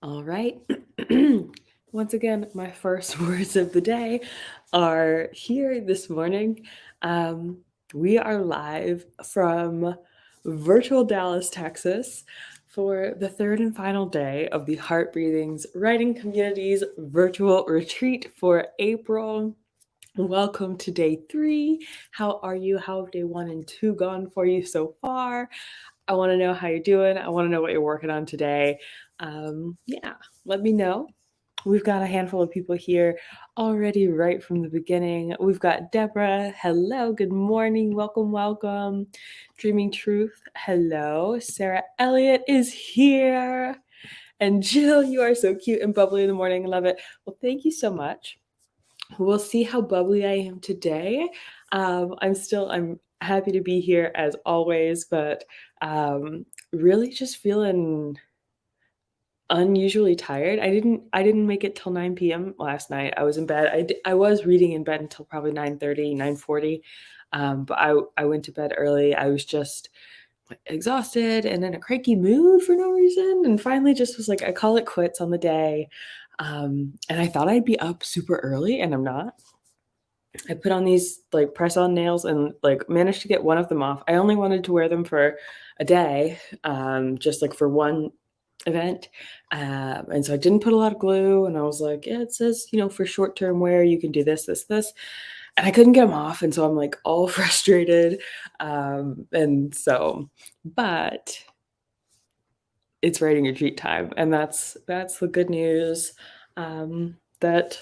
All right. Once again, my first words of the day are here this morning. Um, we are live from virtual Dallas, Texas, for the third and final day of the Heart Breathings Writing Community's virtual retreat for April. Welcome to day 3. How are you? How have day 1 and 2 gone for you so far? I want to know how you're doing. I want to know what you're working on today. Yeah, let me know. We've got a handful of people here already right from the beginning. We've got Deborah. Hello. Good morning. Welcome, welcome. Dreaming Truth. Hello. Sarah Elliott is here. And Jill, you are so cute and bubbly in the morning. I love it. Well, thank you so much. We'll see how bubbly I am today. I'm happy to be here as always, but really just feeling unusually tired. I didn't make it till 9 p.m. last night. I was in bed. I was reading in bed until probably 9:30, 9:40. But I went to bed early. I was just exhausted and in a cranky mood for no reason, and finally just was like, I call it quits on the day. And I thought I'd be up super early, and I'm not. I put on these like press-on nails and like managed to get one of them off. I only wanted to wear them for a day, just like for one event. And so I didn't put a lot of glue, and I was like, yeah, it says, for short-term wear, you can do this, this, this. And I couldn't get them off. And so I'm like all frustrated. But it's writing retreat time. And that's the good news, that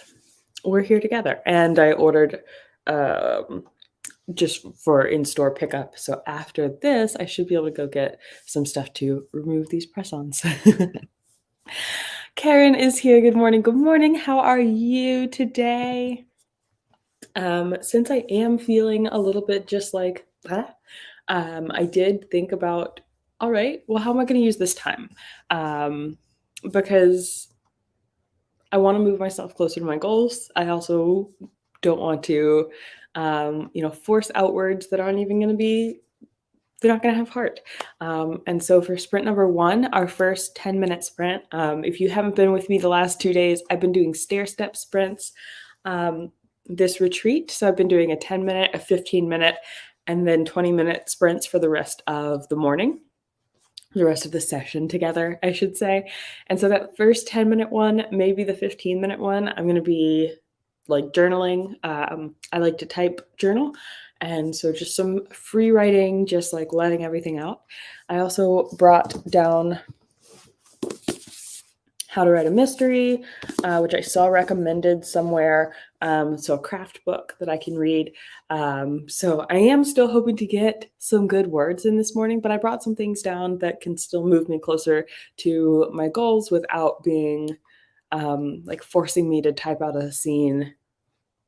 we're here together. And I ordered just for in-store pickup. So after this, I should be able to go get some stuff to remove these press-ons. Karen is here. Good morning. Good morning. How are you today? Since I am feeling a little bit just like that, I did think about, all right, well, how am I going to use this time? Because I want to move myself closer to my goals. I also don't want to, force outwards that aren't even going to be, they're not going to have heart. And so for sprint number 1, our first 10-minute sprint, if you haven't been with me the last 2 days, I've been doing stair-step sprints this retreat. So I've been doing a 10-minute, a 15-minute, and then 20-minute sprints for the rest of the morning. The rest of the session together, I should say. And so that first 10-minute one, maybe the 15-minute one, I'm going to be like journaling. I like to type journal. And so just some free writing, just like letting everything out. I also brought down How to Write a Mystery, which I saw recommended somewhere. So a craft book that I can read. So I am still hoping to get some good words in this morning, but I brought some things down that can still move me closer to my goals without being like forcing me to type out a scene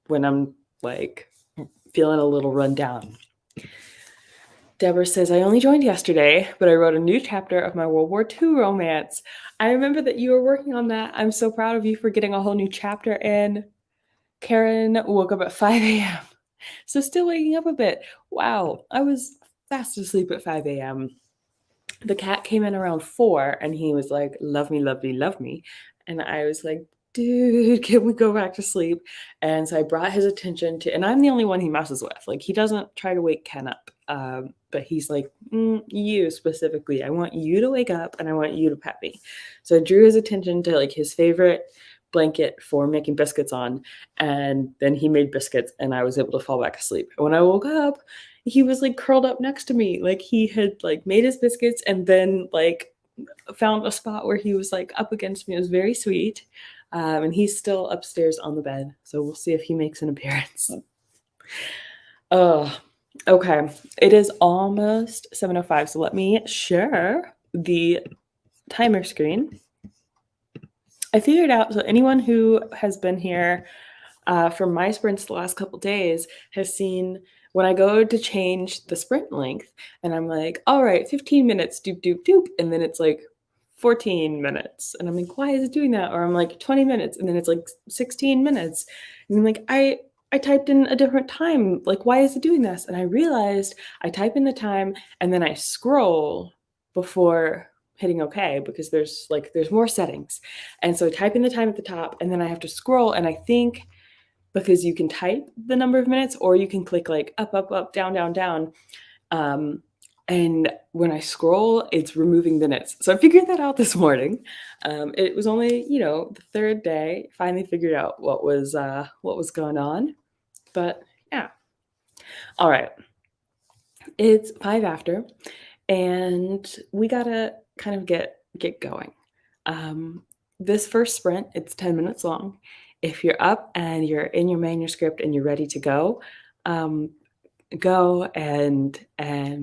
when I'm like feeling a little run down. Deborah says, I only joined yesterday, but I wrote a new chapter of my World War II romance. I remember that you were working on that. I'm so proud of you for getting a whole new chapter in. Karen woke up at 5 a.m. So still waking up a bit. Wow, I was fast asleep at 5 a.m. The cat came in around 4 and he was like, love me, love me, love me. And I was like, dude, can we go back to sleep? And so I brought his attention to, and I'm the only one he messes with. Like, he doesn't try to wake Ken up. But he's like, you specifically, I want you to wake up and I want you to pet me. So I drew his attention to like his favorite blanket for making biscuits on, and then he made biscuits and I was able to fall back asleep. And when I woke up, he was like curled up next to me, like he had like made his biscuits and then like found a spot where he was like up against me. It was very sweet. And he's still upstairs on the bed, so we'll see if he makes an appearance. Okay, it is almost 7:05, so let me share the timer screen. I figured out, so anyone who has been here for my sprints the last couple days has seen when I go to change the sprint length and I'm like, all right, 15 minutes, doop, doop, doop. And then it's like 14 minutes. And I'm like, why is it doing that? Or I'm like 20 minutes and then it's like 16 minutes. And I'm like, I typed in a different time. Like, why is it doing this? And I realized I type in the time and then I scroll before hitting okay because there's more settings. And so typing the time at the top and then I have to scroll and I think because you can type the number of minutes or you can click like up, up, up, down, down, down. Um, and when I scroll, it's removing minutes. So I figured that out this morning. It was only, the third day. Finally figured out what was going on. But yeah. All right. It's 5 after, and we gotta kind of get going. Um, this first sprint, it's 10 minutes long. If you're up and you're in your manuscript and you're ready to go, um, go and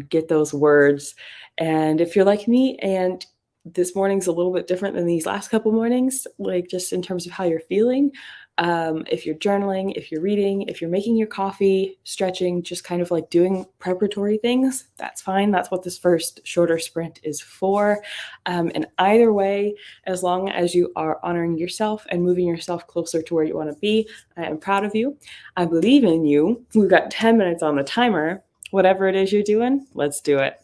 get those words. And if you're like me and this morning's a little bit different than these last couple mornings, like just in terms of how you're feeling. If you're journaling, if you're reading, if you're making your coffee, stretching, just kind of like doing preparatory things, that's fine. That's what this first shorter sprint is for. And either way, as long as you are honoring yourself and moving yourself closer to where you want to be, I am proud of you. I believe in you. We've got 10 minutes on the timer. Whatever it is you're doing, let's do it.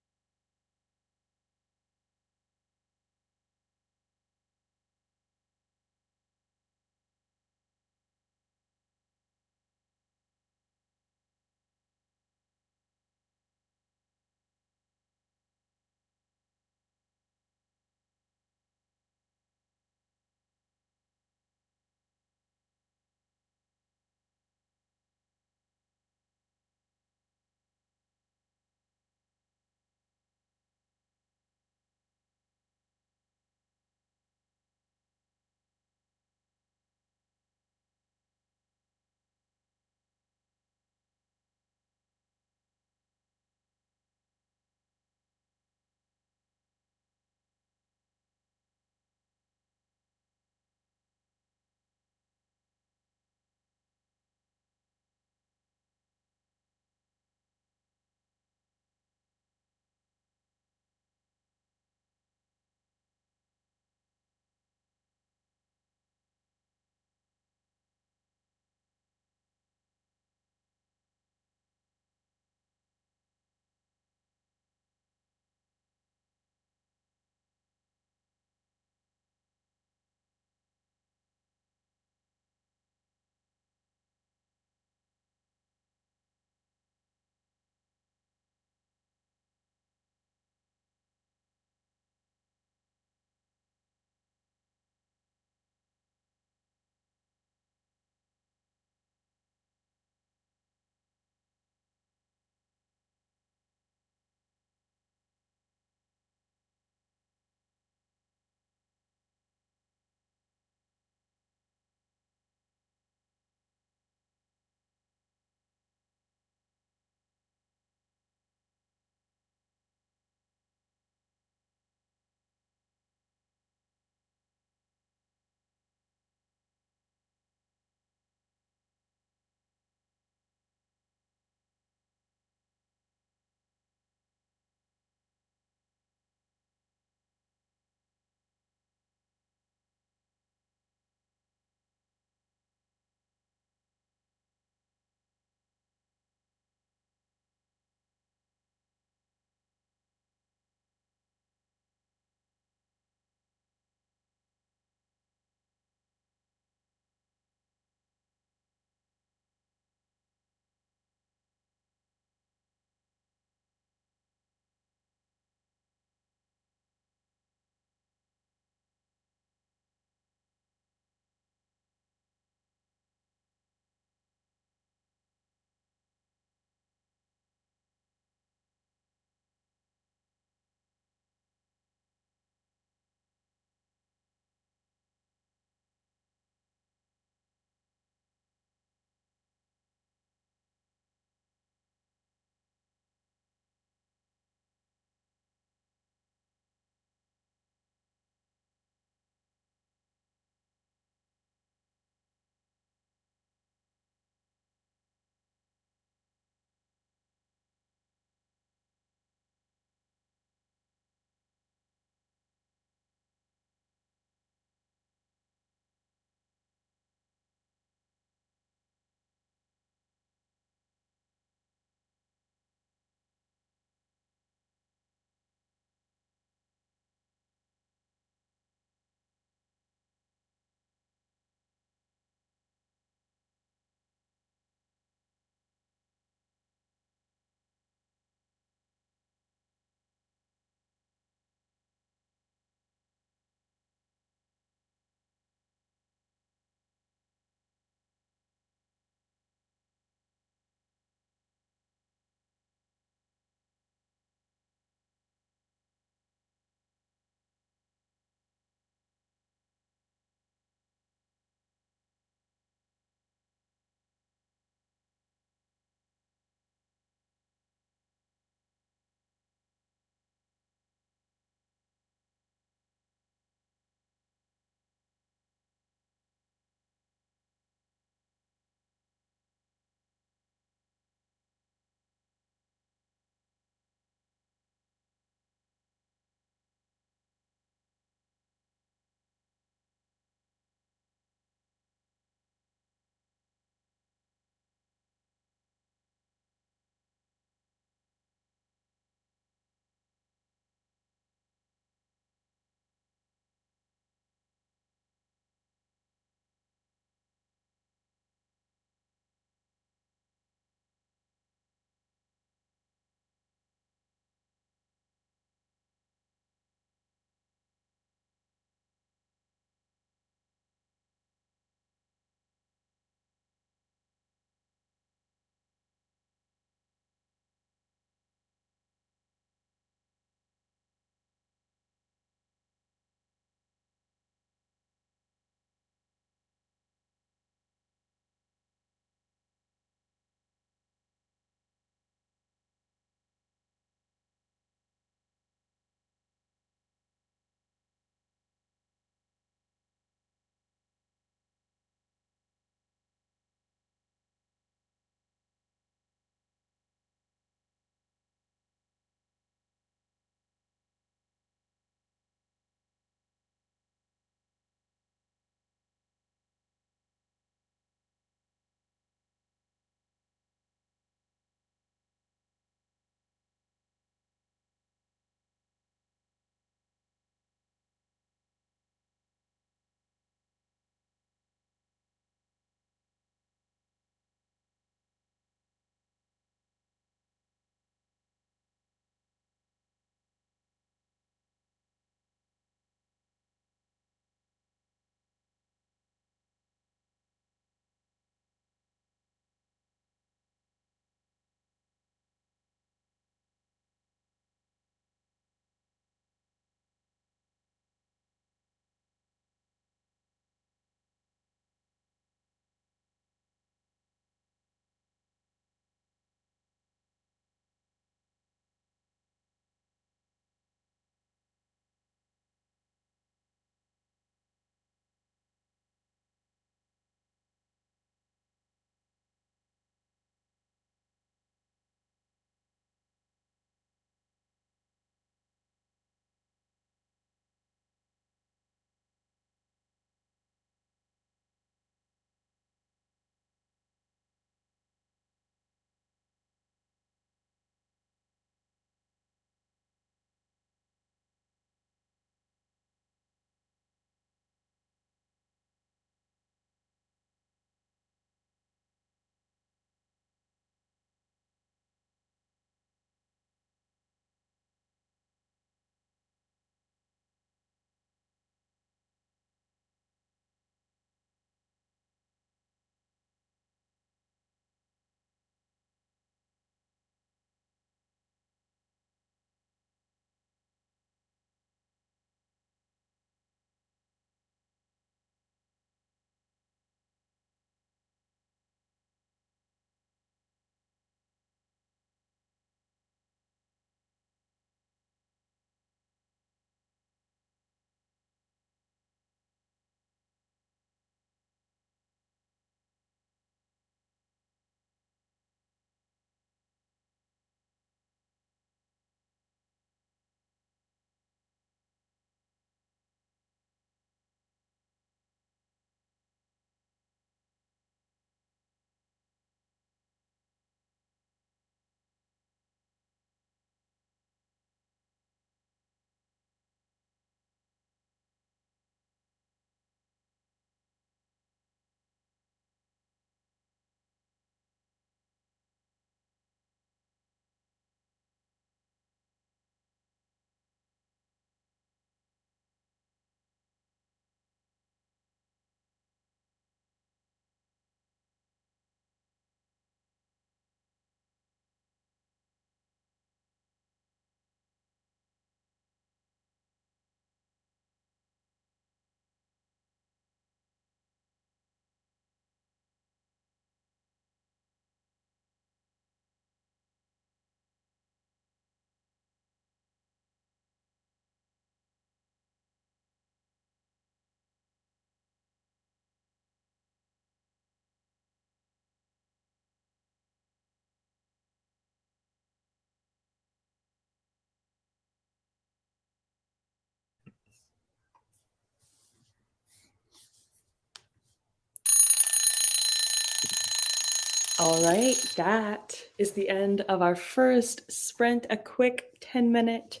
All right, that is the end of our first sprint, a quick 10-minute.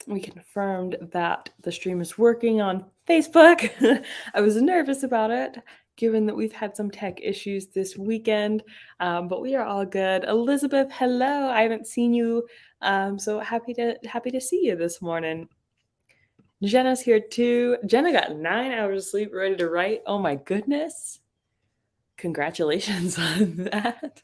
We confirmed that the stream is working on Facebook. I was nervous about it, given that we've had some tech issues this weekend, but we are all good. Elizabeth, hello. I haven't seen you, so happy to see you this morning. Jenna's here too. Jenna got 9 hours of sleep, ready to write. Oh my goodness. Congratulations on that.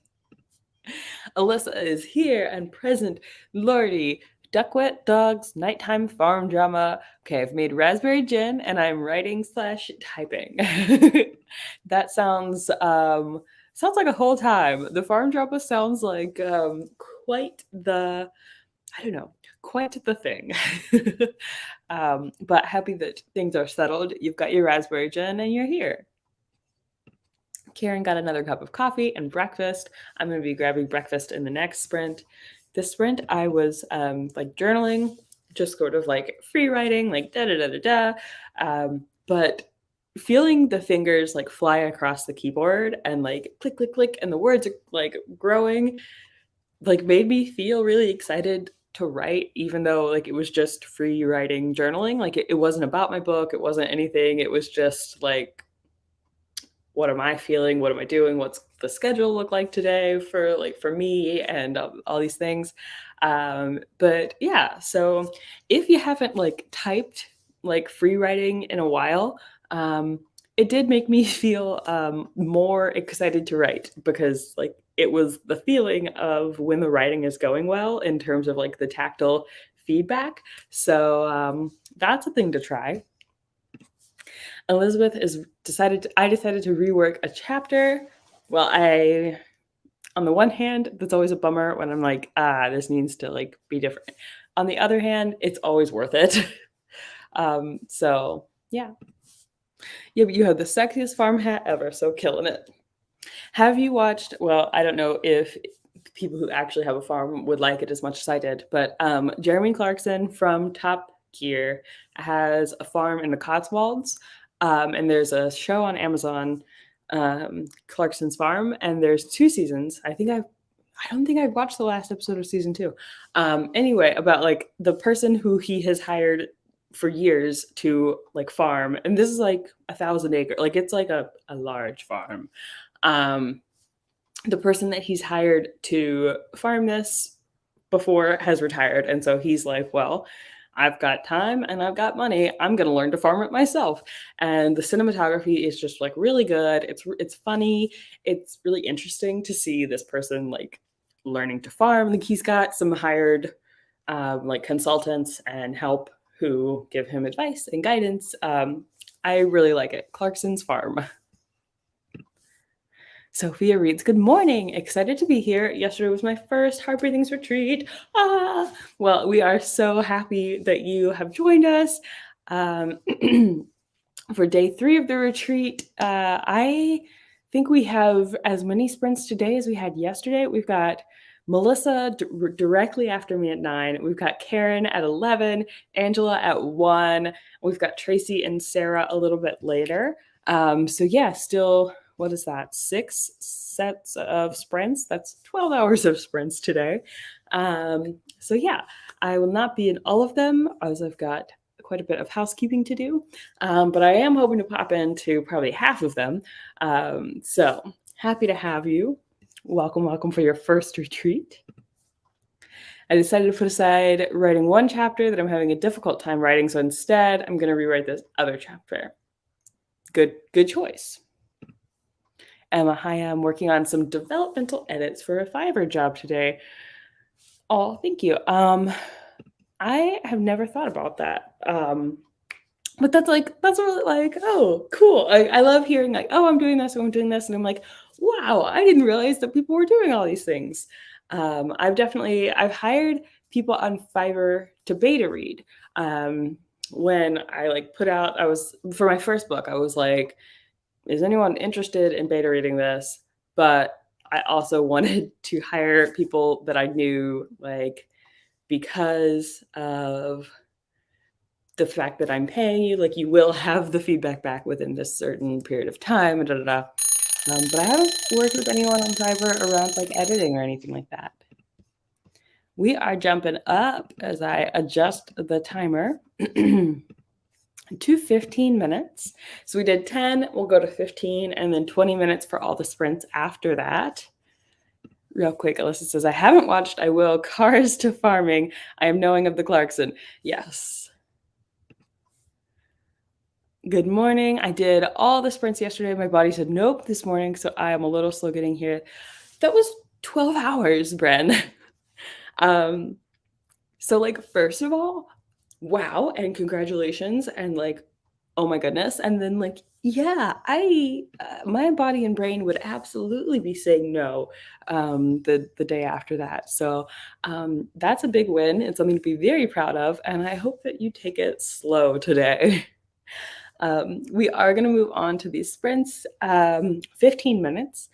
Alyssa is here and present. Lordy, duck wet dogs, nighttime farm drama. Okay, I've made raspberry gin and I'm writing / typing. That sounds like a whole time. The farm drama sounds like quite the I don't know, quite the thing. But happy that things are settled. You've got your raspberry gin and you're here. Karen got another cup of coffee and breakfast. I'm going to be grabbing breakfast in the next sprint. This sprint, I was like journaling, just sort of like free writing, like da da da da da. But feeling the fingers like fly across the keyboard and like click click click, and the words are like growing, like made me feel really excited to write, even though like it was just free writing journaling. Like it wasn't about my book, it wasn't anything. It was just like, what am I feeling? What am I doing? What's the schedule look like today for me and all these things. But yeah, so if you haven't like typed like free writing in a while, it did make me feel more excited to write, because like it was the feeling of when the writing is going well in terms of like the tactile feedback. So that's a thing to try. Elizabeth I decided to rework a chapter. Well, on the one hand, that's always a bummer when I'm like, this needs to like be different. On the other hand, it's always worth it. So yeah. Yeah, but you have the sexiest farm hat ever, so killing it. Have you watched, well, I don't know if people who actually have a farm would like it as much as I did, but Jeremy Clarkson from Top Gear has a farm in the Cotswolds. And there's a show on Amazon, Clarkson's Farm, and there's 2 seasons. I don't think I've watched the last episode of season 2. Anyway, about like the person who he has hired for years to like farm, and this is like 1,000 acre, like it's like a large farm. The person that he's hired to farm this before has retired, and so he's like, well, I've got time and I've got money, I'm going to learn to farm it myself. And the cinematography is just like really good. It's funny. It's really interesting to see this person like learning to farm. Like he's got some hired like consultants and help who give him advice and guidance. I really like it. Clarkson's Farm. Sophia reads, good morning. Excited to be here. Yesterday was my first Heart Breathings retreat. Well, we are so happy that you have joined us. For day 3 of the retreat, I think we have as many sprints today as we had yesterday. We've got Melissa directly after me at 9. We've got Karen at 11, Angela at 1. We've got Tracy and Sarah a little bit later. So yeah, still, what is that? 6 sets of sprints. That's 12 hours of sprints today. So yeah, I will not be in all of them, as I've got quite a bit of housekeeping to do, but I am hoping to pop into probably half of them. So happy to have you. Welcome for your first retreat. I decided to put aside writing one chapter that I'm having a difficult time writing, so instead I'm going to rewrite this other chapter. Good choice. Emma, hi, I'm working on some developmental edits for a Fiverr job today. Oh, thank you. I have never thought about that. But that's really like, oh, cool. I love hearing like, oh, I'm doing this, and I'm like, wow, I didn't realize that people were doing all these things. I've hired people on Fiverr to beta read. When I like put out, for my first book, I was like, is anyone interested in beta reading this? But I also wanted to hire people that I knew, like, because of the fact that I'm paying you, like you will have the feedback back within this certain period of time. But I haven't worked with anyone on Fiverr around like editing or anything like that. We are jumping up as I adjust the timer to 15 minutes. So we did 10, we'll go to 15, and then 20 minutes for all the sprints after that. Real quick, Alyssa says, I haven't watched, I will. Cars to Farming. I am knowing of the Clarkson. Yes. Good morning. I did all the sprints yesterday. My body said nope this morning, so I am a little slow getting here. That was 12 hours, Bren. So like, first of all, wow, and congratulations, and like, oh my goodness. And then like, yeah, my body and brain would absolutely be saying no the day after that. So that's a big win and something to be very proud of. And I hope that you take it slow today. We are going to move on to these sprints, 15 minutes.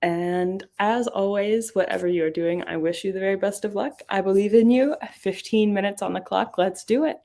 And as always, whatever you're doing, I wish you the very best of luck. I believe in you. 15 minutes on the clock. Let's do it.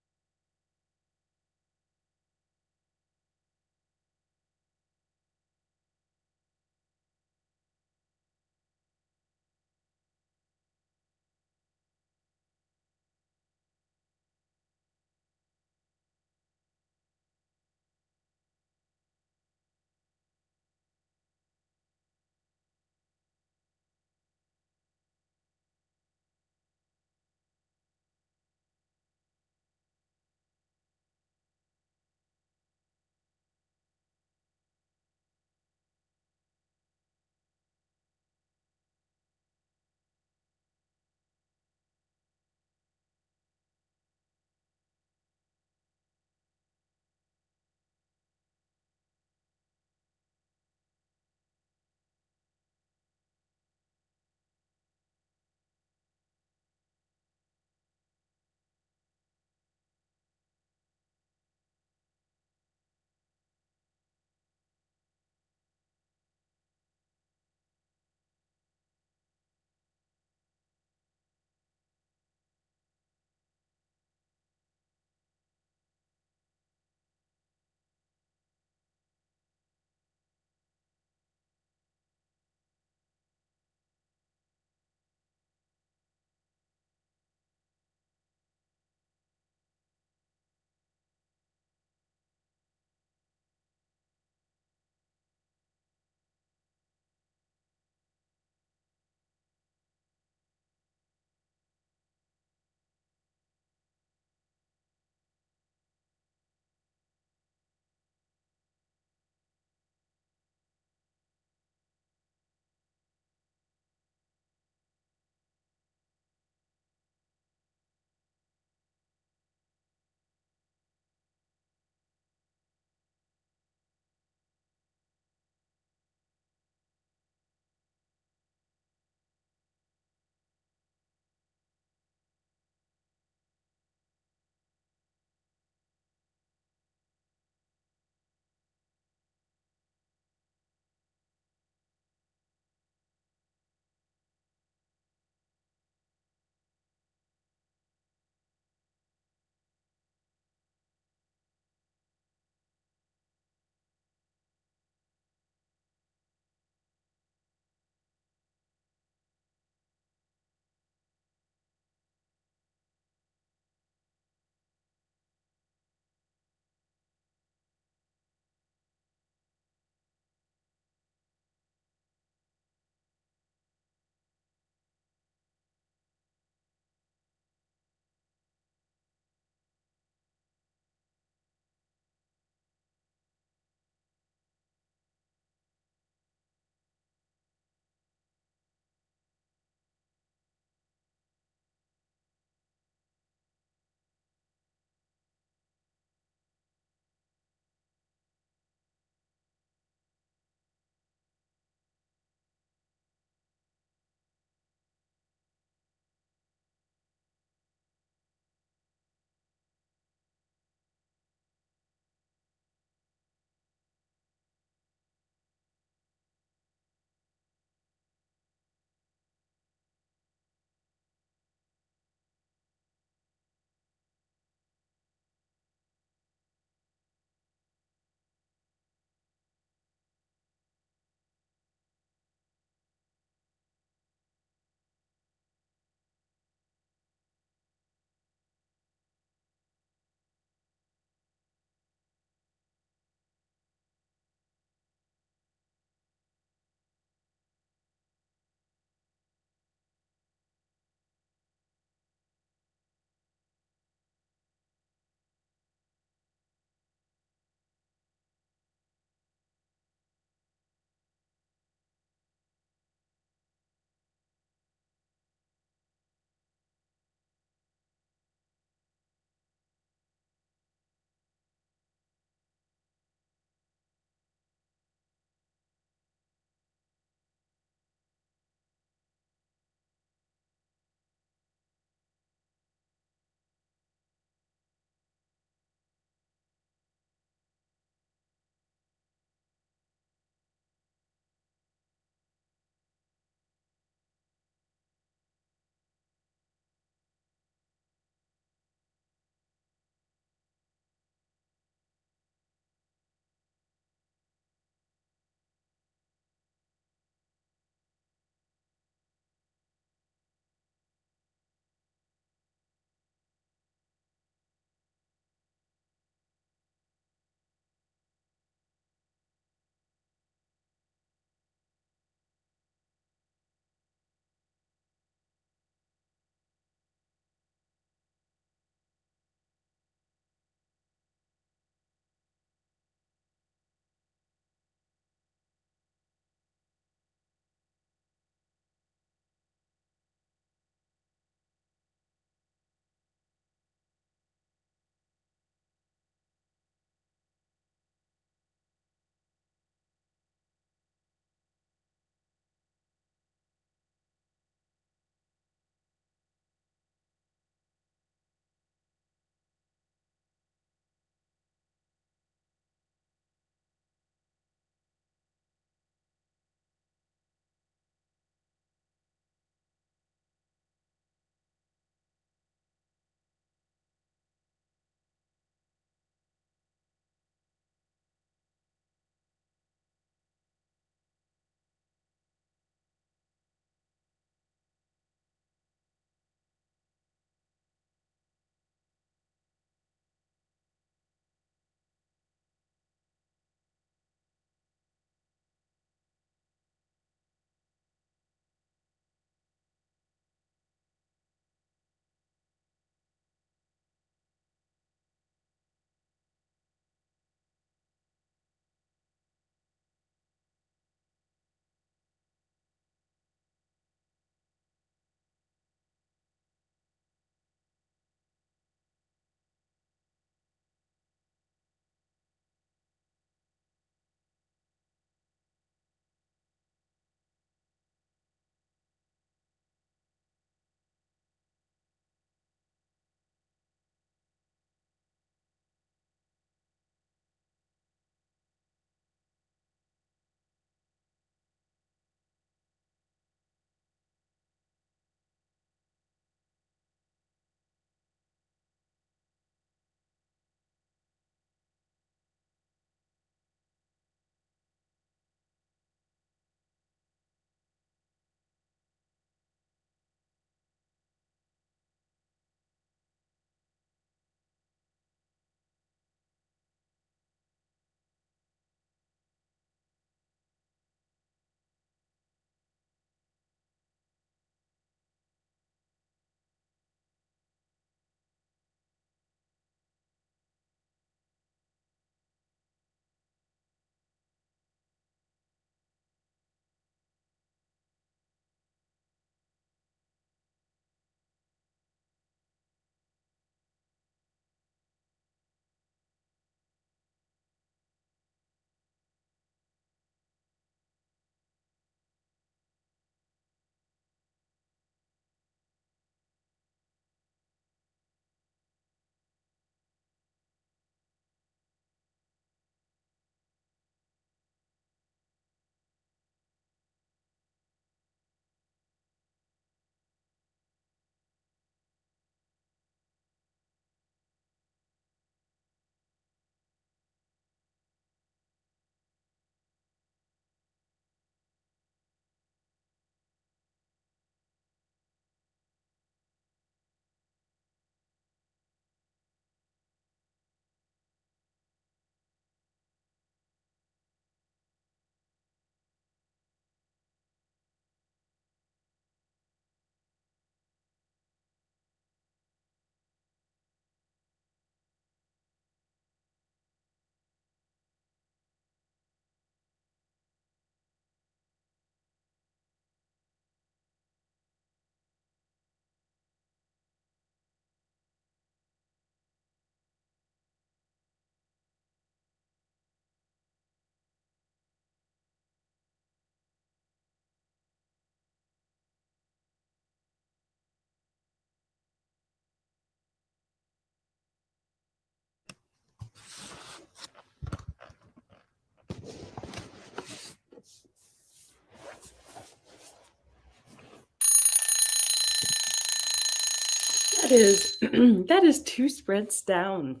that is that is 2 sprints down,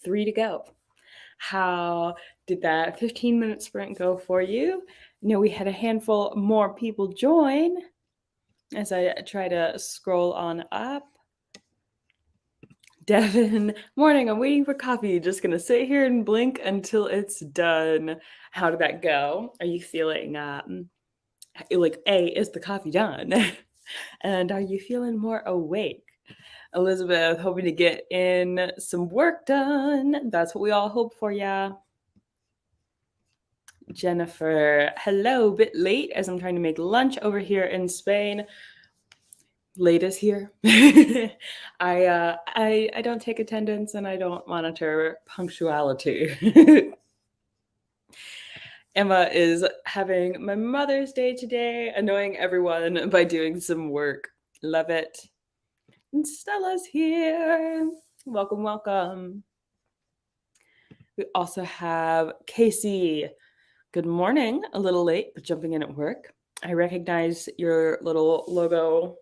3 to go. How did that 15-minute sprint go for you? We had a handful more people join as I try to scroll on up. Devin, morning, I'm waiting for coffee. Just gonna sit here and blink until it's done. How did that go? Are you feeling like, is the coffee done? And are you feeling more awake? Elizabeth, hoping to get in some work done. That's what we all hope for, yeah. Jennifer, hello, bit late as I'm trying to make lunch over here in Spain. Late is here. I don't take attendance and I don't monitor punctuality. Emma is having my Mother's Day today, annoying everyone by doing some work. Love it. And Stella's here. Welcome, welcome. We also have Casey. Good morning. A little late, but jumping in at work. I recognize your little logo,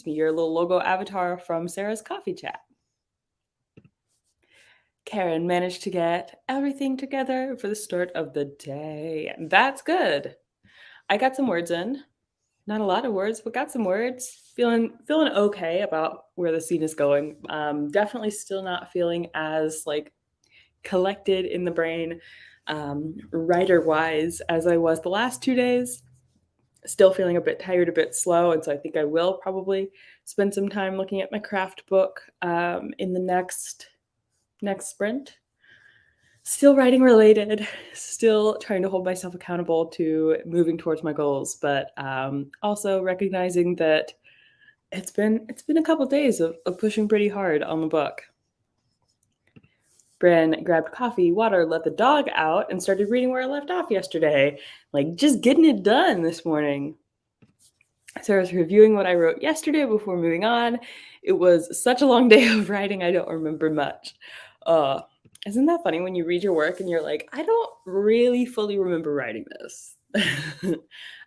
your little logo avatar from Sarah's coffee chat. Karen managed to get everything together for the start of the day. That's good. I got some words in. Not a lot of words, but got some words. Feeling okay about where the scene is going. Definitely still not feeling as collected in the brain, writer-wise, as I was the last 2 days. Still feeling a bit tired, a bit slow, and so I think I will probably spend some time looking at my craft book in the next sprint. Still writing related, still trying to hold myself accountable to moving towards my goals, but also recognizing that it's been a couple of days of pushing pretty hard on the book. Bren grabbed coffee, water, let the dog out, and started reading where I left off yesterday. Just getting it done this morning. So I was reviewing what I wrote yesterday before moving on. It was such a long day of writing, I don't remember much. Isn't that funny when you read your work and you're like, I don't really fully remember writing this?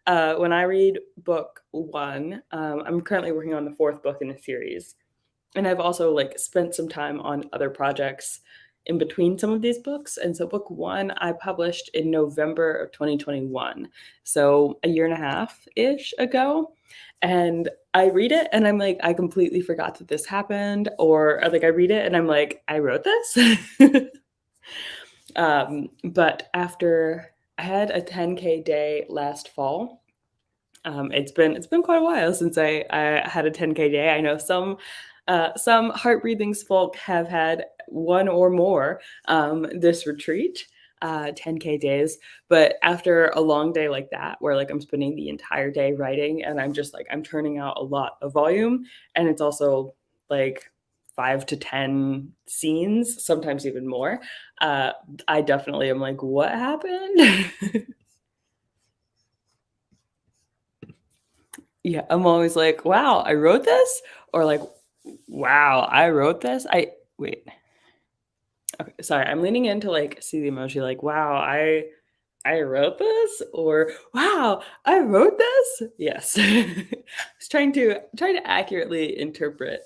When I read book 1, I'm currently working on the 4th book in the series. And I've also spent some time on other projects in between some of these books. And so book 1, I published in November of 2021. So a year and a half-ish ago. And I read it and I'm like, I completely forgot that this happened. Or I read it and I'm like, I wrote this. But after I had a 10K day last fall, it's been quite a while since I had a 10K day. I know some heart breathing folk have had one or more this retreat, 10K days. But after a long day like that, where I'm spending the entire day writing and I'm just I'm turning out a lot of volume, and it's also 5 to 10 scenes, sometimes even more. I definitely am what happened? Yeah, I'm always wow, I wrote this? Or wow, I wrote this? Wait. Okay, sorry, I'm leaning in to see the emoji wow, I wrote this, or wow, I wrote this? Yes. I was trying to accurately interpret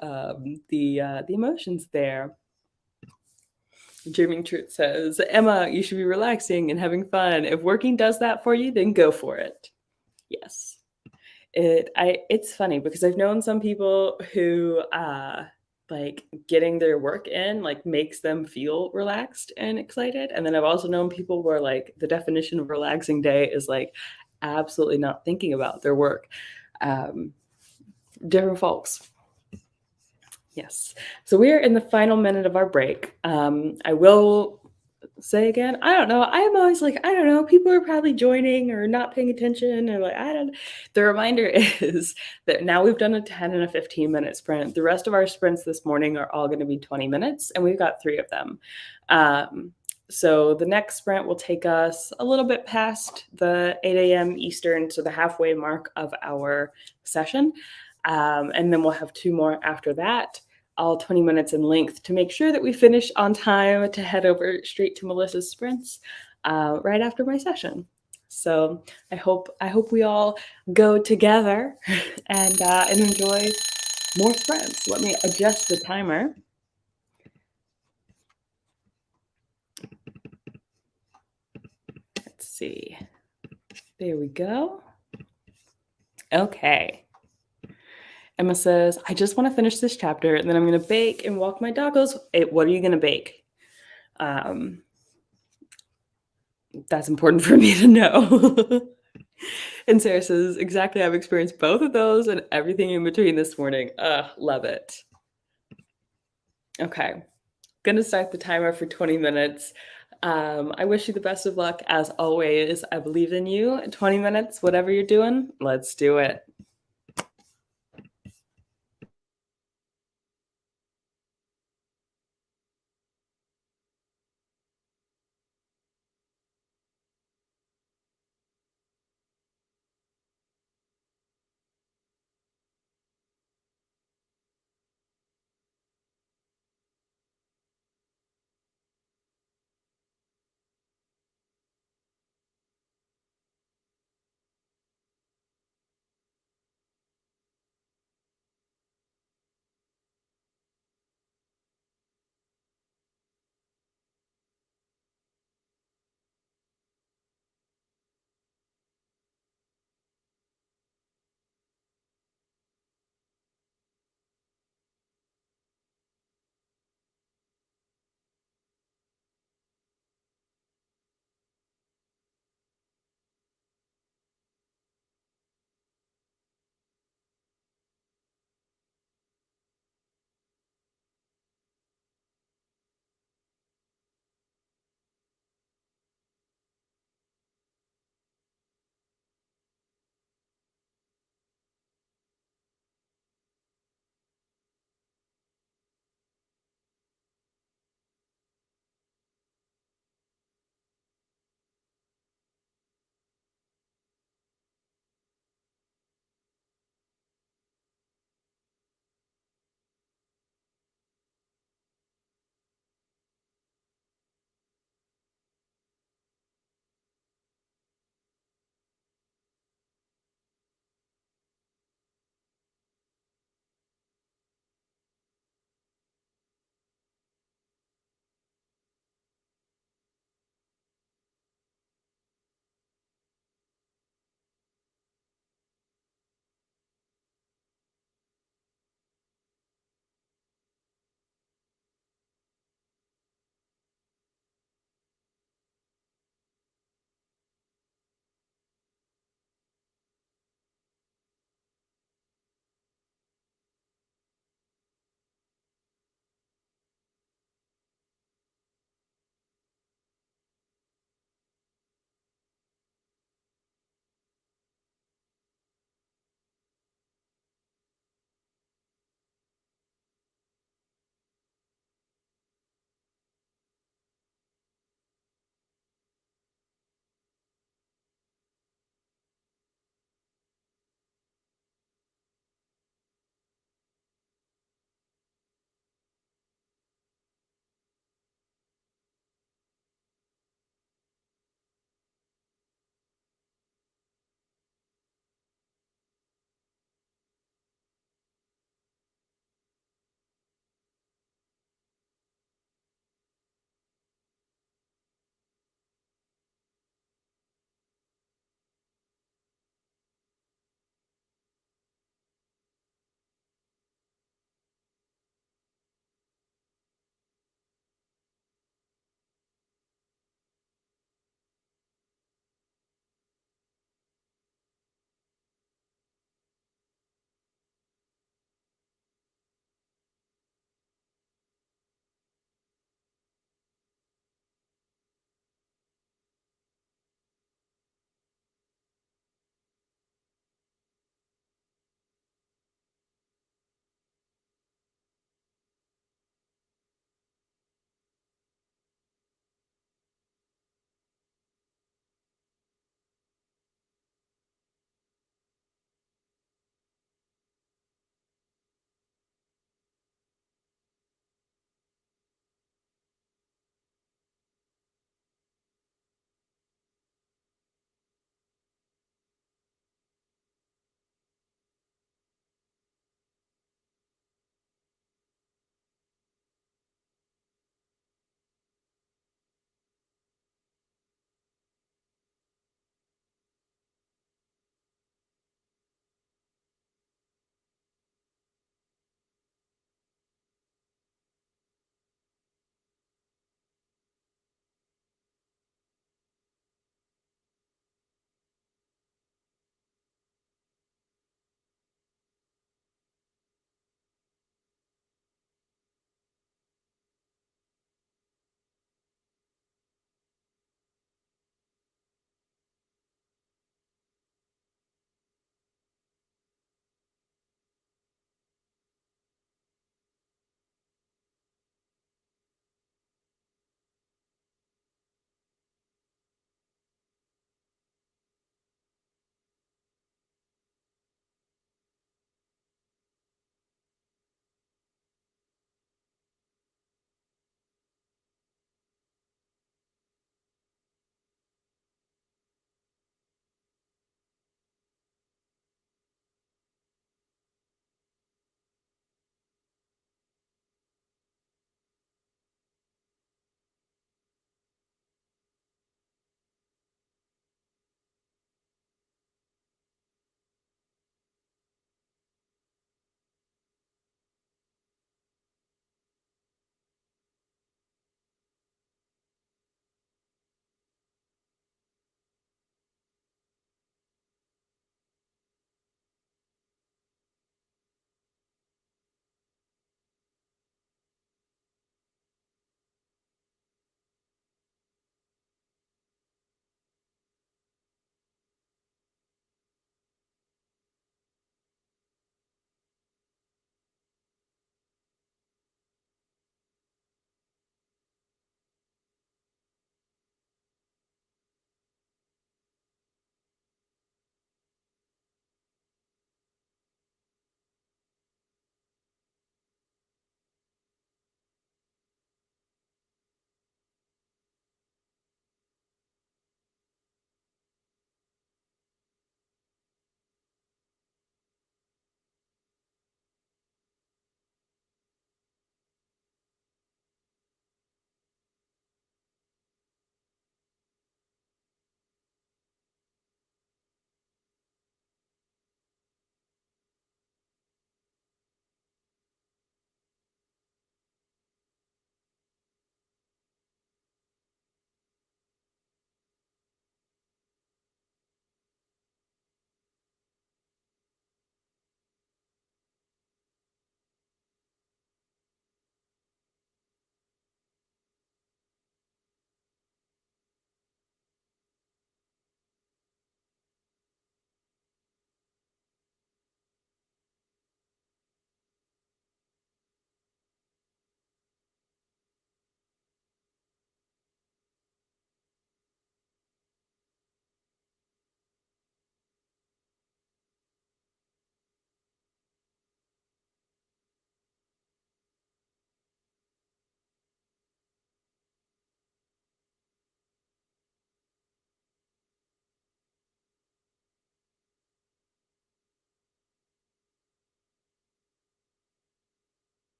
the emotions there. Dreaming Truth says, Emma, you should be relaxing and having fun. If working does that for you, then go for it. Yes. It's funny because I've known some people who getting their work in makes them feel relaxed and excited, and then I've also known people where the definition of relaxing day is absolutely not thinking about their work. Different folks. Yes. So we're in the final minute of our break. I will say again, I don't know. I am always I don't know. People are probably joining or not paying attention, or I don't. The reminder is that now we've done a 10 and a 15-minute sprint. The rest of our sprints this morning are all going to be 20 minutes, and we've got 3 of them. So the next sprint will take us a little bit past the 8 a.m. Eastern, so the halfway mark of our session. And then we'll have 2 more after that, all 20 minutes in length, to make sure that we finish on time to head over straight to Melissa's sprints right after my session. So I hope we all go together and enjoy more friends. Let me adjust the timer. Let's see. There we go. Okay. Emma says, I just want to finish this chapter and then I'm going to bake and walk my doggos. What are you going to bake? That's important for me to know. And Sarah says, exactly. I've experienced both of those and everything in between this morning. Love it. Okay. Gonna start the timer for 20 minutes. I wish you the best of luck as always. I believe in you. 20 minutes, whatever you're doing, let's do it.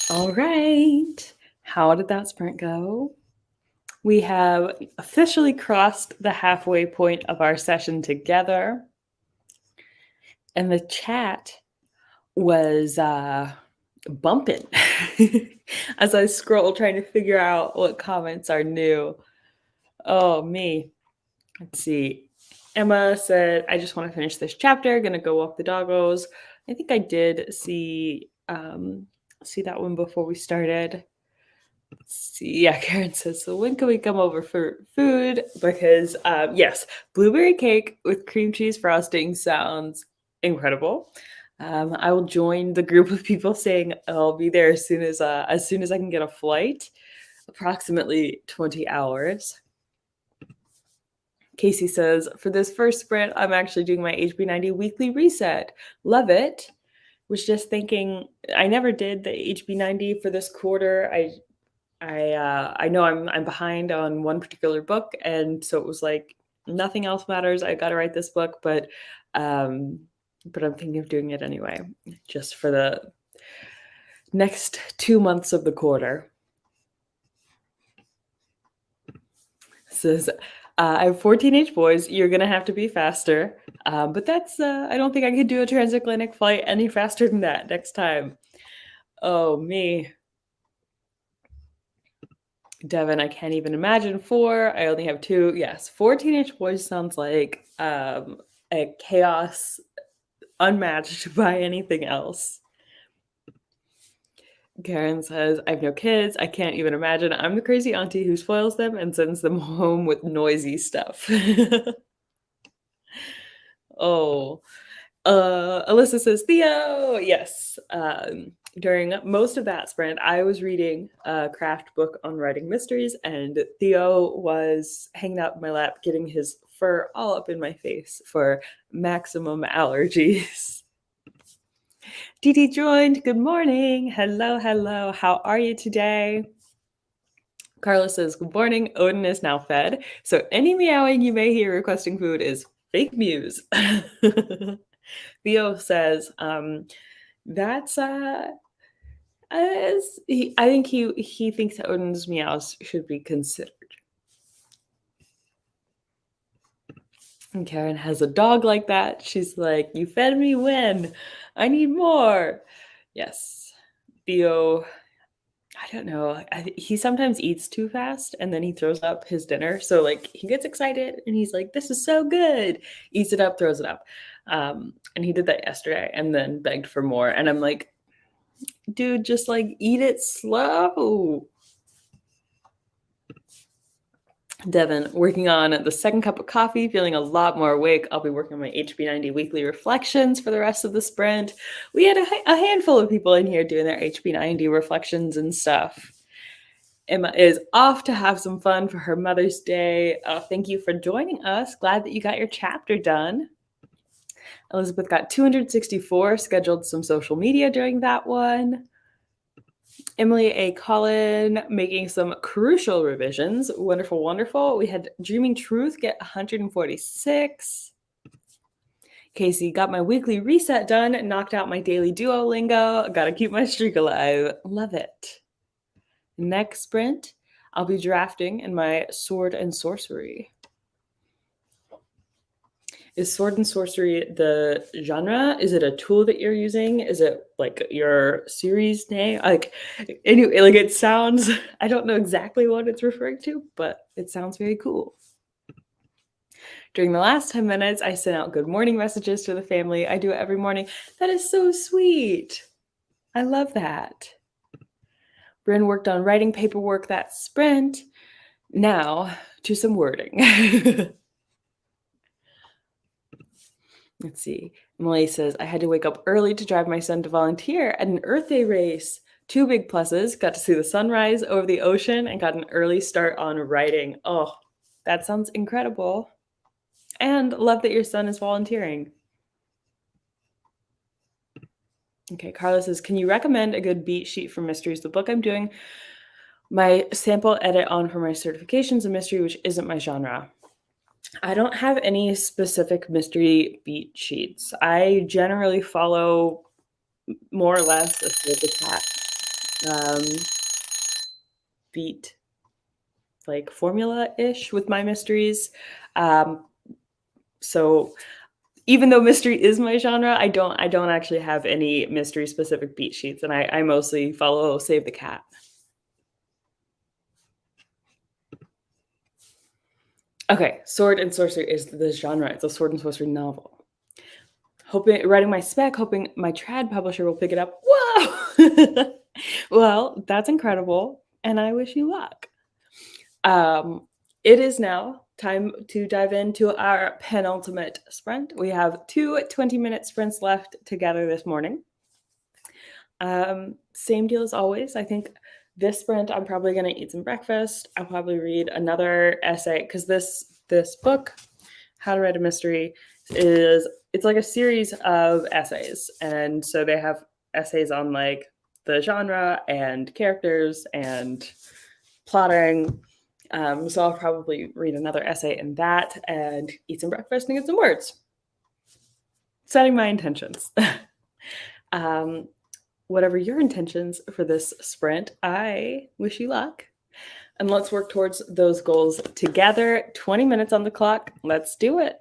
All right. How did that sprint go? We have officially crossed the halfway point of our session together. And the chat was bumping as I scroll trying to figure out what comments are new. Oh, me. Let's see. Emma said, I just want to finish this chapter. Gonna go walk the doggos. I think I did see that one before we started. Let's see. Yeah, Karen says, so when can we come over for food? Because yes, blueberry cake with cream cheese frosting sounds incredible. I will join the group of people saying I'll be there as soon as I can get a flight, approximately 20 hours. Casey says, for this first sprint, I'm actually doing my HB90 weekly reset. Love it. Was just thinking, I never did the HB90 for this quarter. I know I'm behind on one particular book, and so it was like nothing else matters. I got to write this book, but I'm thinking of doing it anyway, just for the next 2 months of the quarter. Says, I have 4 teenage boys. You're gonna have to be faster, but that's I don't think I could do a transatlantic flight any faster than that next time. Oh, me. Devin, I can't even imagine 4. I only have 2. Yes, 4 teenage boys sounds like a chaos unmatched by anything else. Karen says, I have no kids. I can't even imagine. I'm the crazy auntie who spoils them and sends them home with noisy stuff. Oh, Alyssa says, Theo, yes. During most of that sprint, I was reading a craft book on writing mysteries, and Theo was hanging out in my lap, getting his fur all up in my face for maximum allergies. Didi joined. Good morning. Hello, hello. How are you today? Carla says, good morning. Odin is now fed, so any meowing you may hear requesting food is fake news. Theo says, that's I think he thinks that Odin's meows should be considered. And Karen has a dog like that. She's like, you fed me when? I need more. Yes. Theo, I don't know. He sometimes eats too fast and then he throws up his dinner. So like he gets excited and he's like, this is so good. Eats it up, throws it up. And he did that yesterday and then begged for more. And I'm like, dude, just like eat it slow. Devin, working on the second cup of coffee, feeling a lot more awake. I'll be working on my HB90 weekly reflections for the rest of the sprint. We had a handful of people in here doing their HB90 reflections and stuff. Emma is off to have some fun for her Mother's Day. Thank you for joining us. Glad that you got your chapter done. Elizabeth got 264, scheduled some social media during that one. Emily A. Collin making some crucial revisions. Wonderful, wonderful. We had Dreaming Truth get 146. Casey got my weekly reset done, knocked out my daily Duolingo. Gotta keep my streak alive. Love it. Next sprint, I'll be drafting in my Sword and Sorcery. Is Sword and Sorcery the genre? Is it a tool that you're using? Is it like your series name? Like, anyway, like it sounds, I don't know exactly what it's referring to, but it sounds very cool. During the last 10 minutes, I sent out good morning messages to the family. I do it every morning. That is so sweet. I love that. Bryn worked on writing paperwork that sprint. Now to some wording. Let's see. Emily says, I had to wake up early to drive my son to volunteer at an Earth Day race. 2 big pluses. Got to see the sunrise over the ocean and got an early start on writing. Oh, that sounds incredible. And love that your son is volunteering. Okay, Carla says, can you recommend a good beat sheet for mysteries? The book I'm doing my sample edit on for my certifications in mystery, which isn't my genre. I don't have any specific mystery beat sheets. I generally follow more or less a Save the Cat beat like formula-ish with my mysteries. Um, so even though mystery is my genre, I don't actually have any mystery specific beat sheets, and I mostly follow Save the Cat. Okay, Sword and Sorcery is the genre. It's a sword and sorcery novel. Hoping writing my spec, hoping my trad publisher will pick it up. Whoa! Well, that's incredible, and I wish you luck. Um, it is now time to dive into our penultimate sprint. We have two 20-minute sprints left together this morning. Same deal as always. I think this sprint, I'm probably going to eat some breakfast. I'll probably read another essay because this book, How to Write a Mystery, it's like a series of essays, and so they have essays on like the genre and characters and plotting. So I'll probably read another essay in that and eat some breakfast and get some words. Setting my intentions. um, Whatever your intentions for this sprint, I wish you luck. And let's work towards those goals together. 20 minutes on the clock. Let's do it.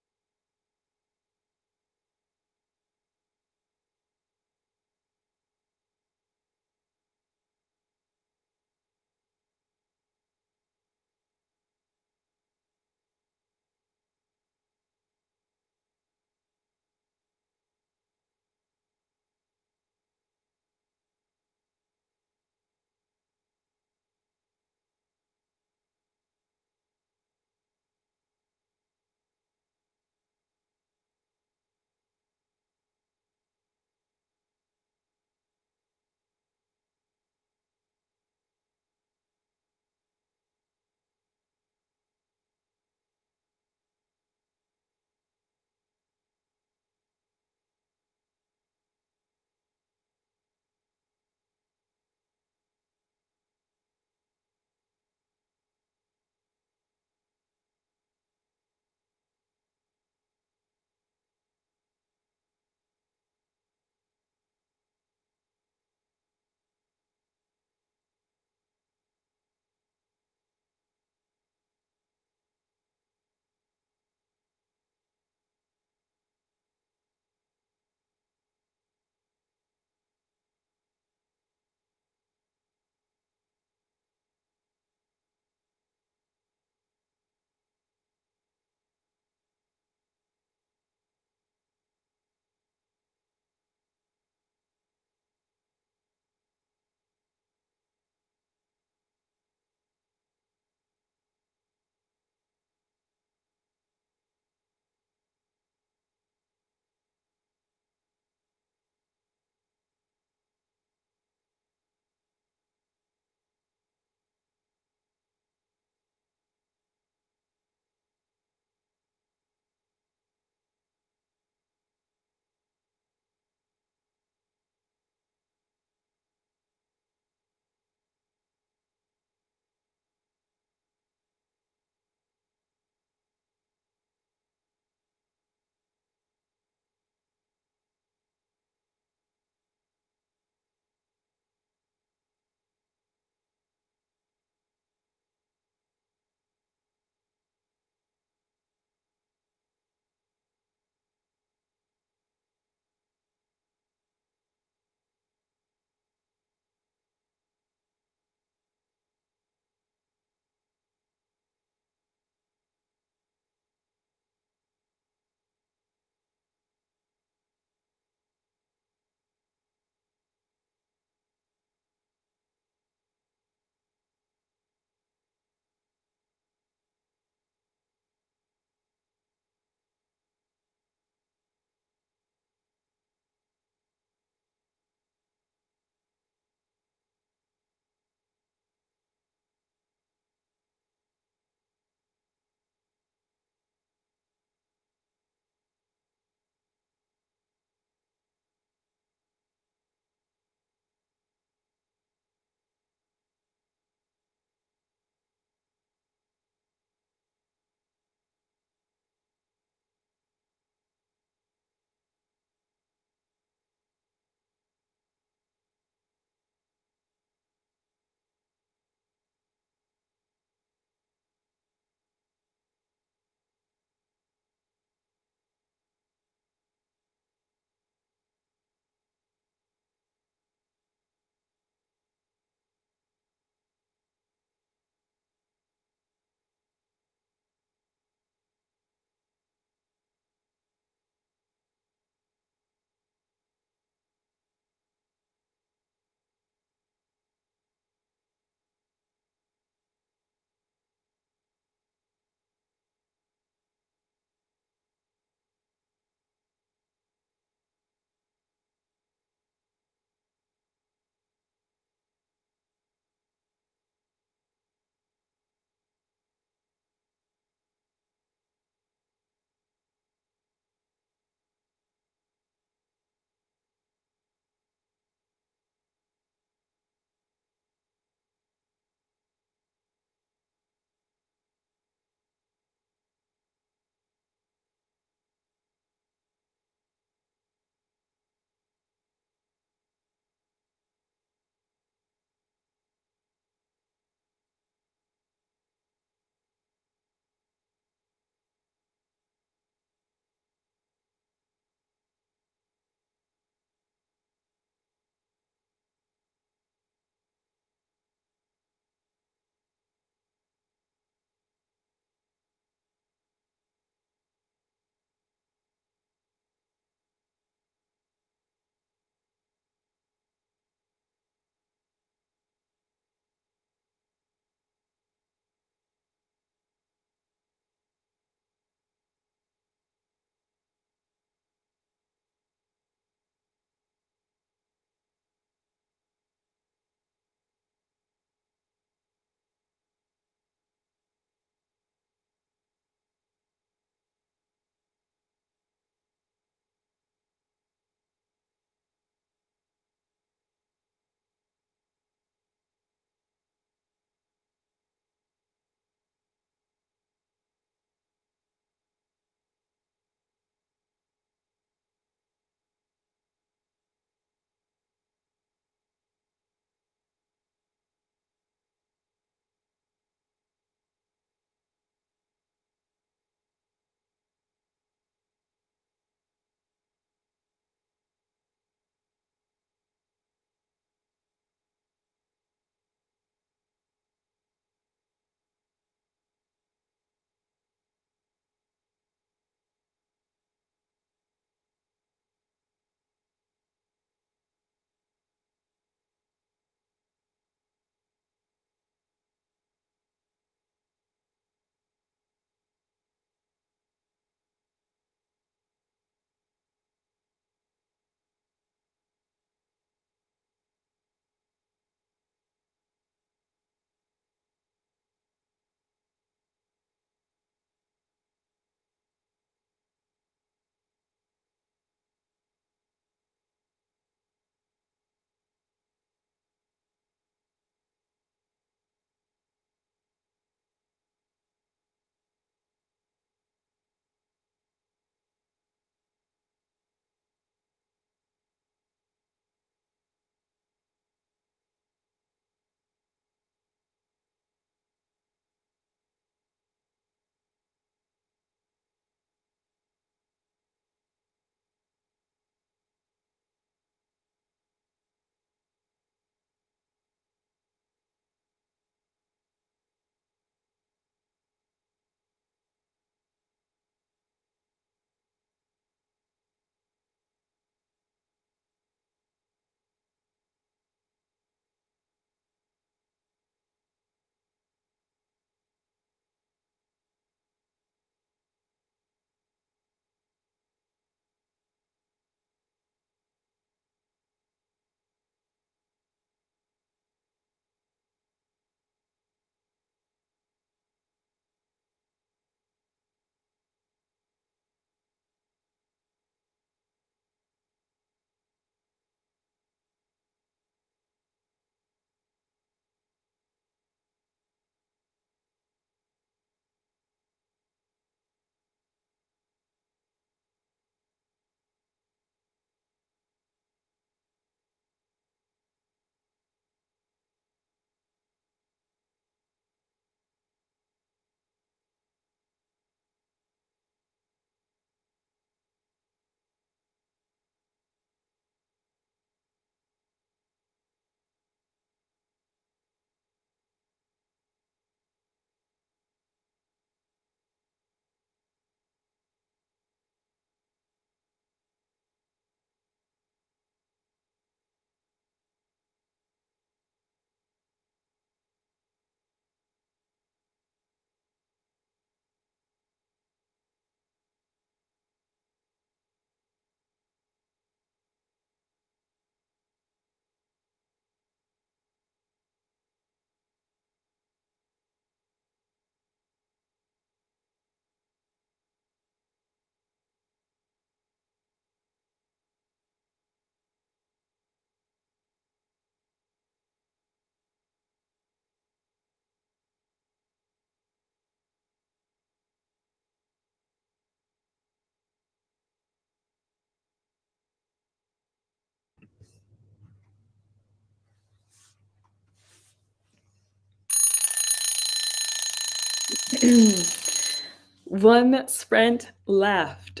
One sprint left.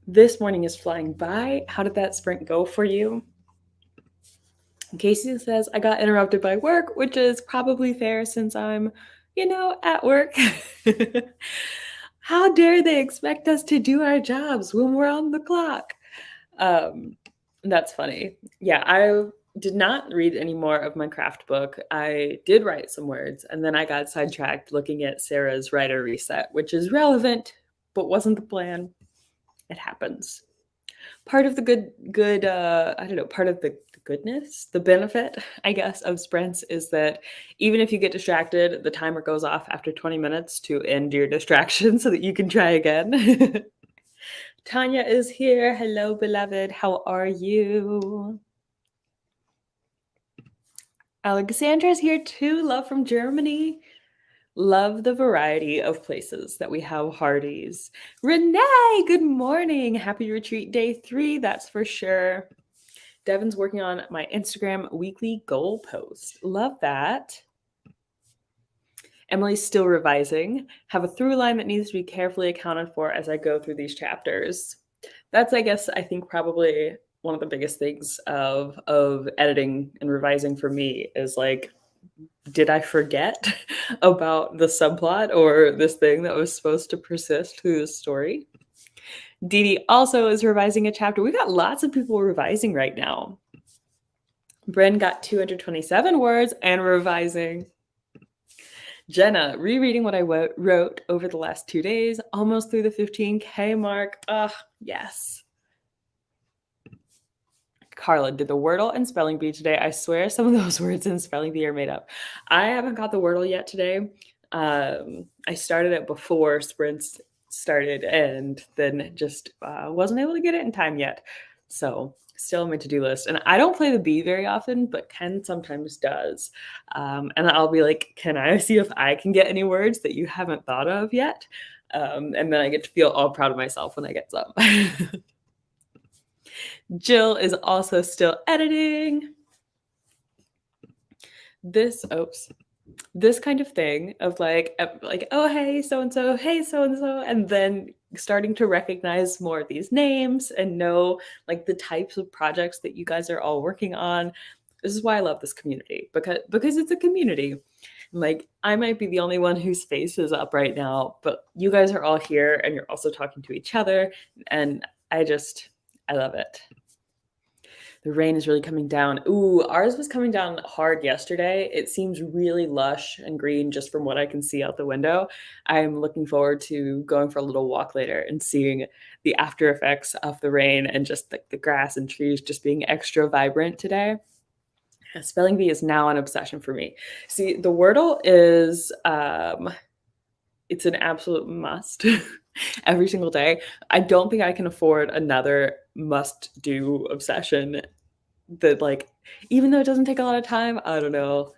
This morning is flying by. How did that sprint go for you? Casey says, I got interrupted by work, which is probably fair since I'm, at work. How dare they expect us to do our jobs when we're on the clock? That's funny. Yeah, I did not read any more of my craft book. I did write some words, and then I got sidetracked looking at Sarah's writer reset, which is relevant, but wasn't the plan. It happens. Part of the part of the goodness, the benefit, I guess, of sprints is that even if you get distracted, the timer goes off after 20 minutes to end your distraction so that you can try again. Tanya is here. Hello, beloved. How are you? Alexandra's here too. Love from Germany. Love the variety of places that we have Hardee's. Renee, good morning. Happy retreat day 3, that's for sure. Devin's working on my Instagram weekly goal post. Love that. Emily's still revising. Have a through line that needs to be carefully accounted for as I go through these chapters. That's, I guess, I think probably one of the biggest things of editing and revising for me is like, did I forget about the subplot or this thing that was supposed to persist through the story? Dee Dee also is revising a chapter. We got lots of people revising right now. Bryn got 227 words and revising. Jenna, rereading what I wrote over the last 2 days, almost through the 15K mark. Yes. Carla did the Wordle and spelling bee today. I swear some of those words in spelling bee are made up. I haven't got the Wordle yet today. I started it before sprints started and then just wasn't able to get it in time yet. So still on my to-do list. And I don't play the bee very often, but Ken sometimes does. And I'll be like, can I see if I can get any words that you haven't thought of yet? And then I get to feel all proud of myself when I get some. Jill is also still editing. This kind of thing of like, oh, hey, so-and-so, hey, so-and-so, and then starting to recognize more of these names and know like the types of projects that you guys are all working on. This is why I love this community, because it's a community. Like, I might be the only one whose face is up right now, but you guys are all here and you're also talking to each other. And I love it. The rain is really coming down. Ooh, ours was coming down hard yesterday. It seems really lush and green just from what I can see out the window. I'm looking forward to going for a little walk later and seeing the after effects of the rain and just like the grass and trees just being extra vibrant today. Spelling bee is now an obsession for me. See, the Wordle is it's an absolute must every single day. I don't think I can afford another must-do obsession that, like, even though it doesn't take a lot of time, I don't know.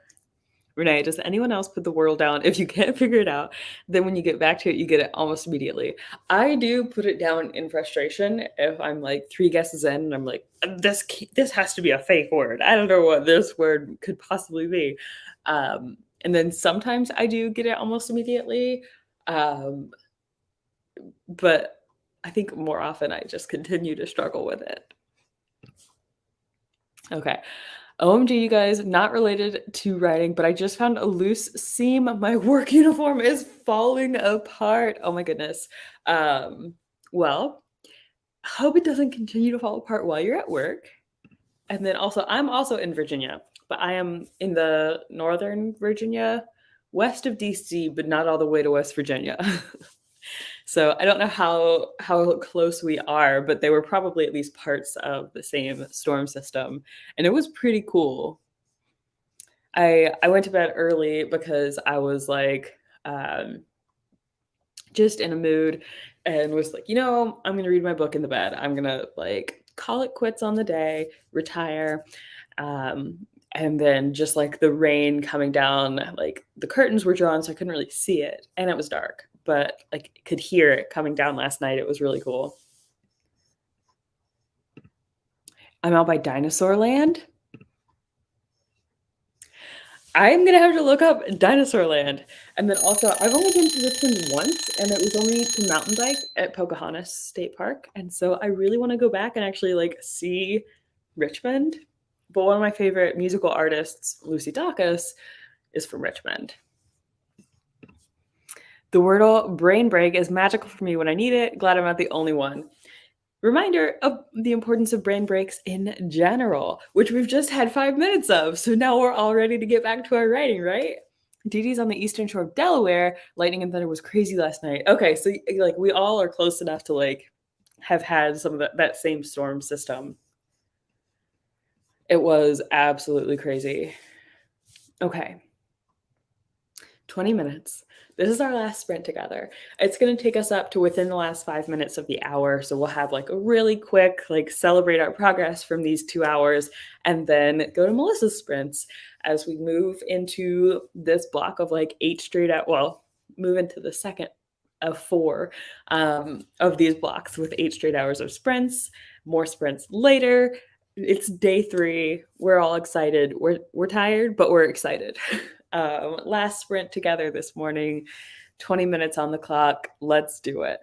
Renee, does anyone else put the Wordle down? If you can't figure it out, then when you get back to it, you get it almost immediately. I do put it down in frustration if I'm like 3 guesses in and I'm like, this has to be a fake word. I don't know what this word could possibly be. And then sometimes I do get it almost immediately. But I think more often I just continue to struggle with it. Okay. OMG, you guys, not related to writing, but I just found a loose seam. My work uniform is falling apart. Oh my goodness. Well, hope it doesn't continue to fall apart while you're at work. And then also, I'm also in Virginia, but I am in the northern Virginia, west of DC, but not all the way to West Virginia. So I don't know how close we are, but they were probably at least parts of the same storm system. And it was pretty cool. I went to bed early because I was like just in a mood and was like, I'm going to read my book in the bed. I'm going to like call it quits on the day, retire. And then just like the rain coming down, like the curtains were drawn, so I couldn't really see it. And it was dark, but like could hear it coming down last night. It was really cool. I'm out by Dinosaur Land. I'm gonna have to look up Dinosaur Land. And then also, I've only been to Richmond once, and it was only to mountain bike at Pocahontas State Park. And so I really want to go back and actually like see Richmond. But one of my favorite musical artists, Lucy Dacus, is from Richmond. The Wordle brain break is magical for me when I need it. Glad I'm not the only one. Reminder of the importance of brain breaks in general, which we've just had 5 minutes of. So now we're all ready to get back to our writing, right? Dee Dee's on the eastern shore of Delaware. Lightning and thunder was crazy last night. Okay, so like we all are close enough to like have had some of that same storm system. It was absolutely crazy. Okay. 20 minutes. This is our last sprint together. It's going to take us up to within the last 5 minutes of the hour. So we'll have like a really quick, like celebrate our progress from these 2 hours and then go to Melissa's sprints as we move into this block of like 8 straight out. Well, move into the second of 4 of these blocks with 8 straight hours of sprints, more sprints later. It's day 3. We're all excited. We're tired, but we're excited. Last sprint together this morning, 20 minutes on the clock. Let's do it.